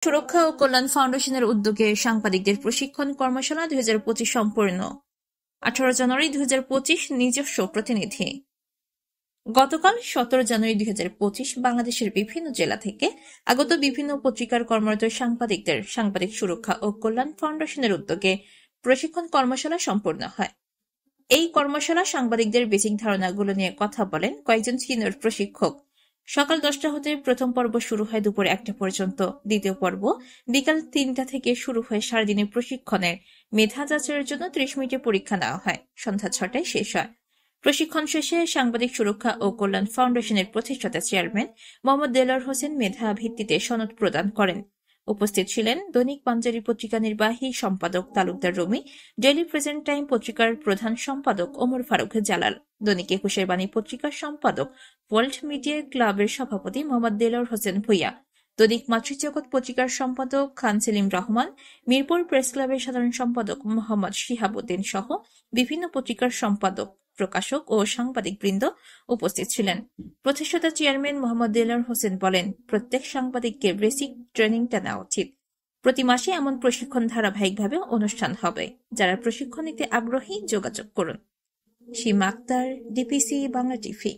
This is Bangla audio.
সুরক্ষা ও কল্যাণ ফাউন্ডেশনের উদ্যোগে সাংবাদিকদের প্রশিক্ষণ কর্মশালা 2025 সম্পন্ন। 18 জানুয়ারি 2025 নিজস্ব প্রতিনিধি। গতকাল 17 জানুয়ারি 2025 বাংলাদেশের বিভিন্ন জেলা থেকে আগত বিভিন্ন পত্রিকার কর্মরত সাংবাদিকদের সাংবাদিক সুরক্ষা ও কল্যাণ ফাউন্ডেশনের উদ্যোগে প্রশিক্ষণ কর্মশালা সম্পন্ন হয়। এই কর্মশালা সাংবাদিকদের বেসিক ধারণাগুলো নিয়ে কথা বলেন কয়েকজন সিনিয়র প্রশিক্ষক। সকাল 10টা হতে প্রথম পর্ব শুরু হয় দুপুর 1টা পর্যন্ত। দ্বিতীয় পর্ব বিকাল 3টা থেকে শুরু হয়ে সারাদিনের প্রশিক্ষণের মেধা যাচাইয়ের জন্য 30 মিনিটে পরীক্ষা নেওয়া হয়। সন্ধ্যা 6টায় শেষ হয়। প্রশিক্ষণ শেষে সাংবাদিক সুরক্ষা ও কল্যাণ ফাউন্ডেশনের প্রতিষ্ঠাতা চেয়ারম্যান মোহাম্মদ দেলোয়ার হোসেন মেধা ভিত্তিতে সনদ প্রদান করেন। উপস্থিত ছিলেন দৈনিক পাঞ্জাবি পত্রিকা নির্বাহী সম্পাদক Talukdar Rumi, daily present time পত্রিকার প্রধান সম্পাদক ওমর ফারুক জালাল, দৈনিক একুশের বাণী পত্রিকার সম্পাদক, ওয়ার্ল্ড মিডিয়া ক্লাবের সভাপতি মোহাম্মদ দেলোয়ার হোসেন ভূঁইয়া, দৈনিক মাতৃজগৎ পত্রিকার সম্পাদক খান সেলিম রহমান, মিরপুর প্রেস ক্লাবের সাধারণ সম্পাদক মোহাম্মদ শিহাবুদ্দিন সহ বিভিন্ন পত্রিকার সম্পাদক, প্রকাশক ও সাংবাদিকবৃন্দ উপস্থিত ছিলেন। প্রতিষ্ঠাতা চেয়ারম্যান মোহাম্মদ দেলোয়ার হোসেন বলেন, প্রত্যেক সাংবাদিককে বেসিক ট্রেনিংটা নেওয়া উচিত। প্রতি মাসে এমন প্রশিক্ষণ ধারাবাহিকভাবে অনুষ্ঠান হবে। যারা প্রশিক্ষণ নিতে আগ্রহী যোগাযোগ করুন। সীমা আক্তার, ডিপিসি বাংলা টিভি।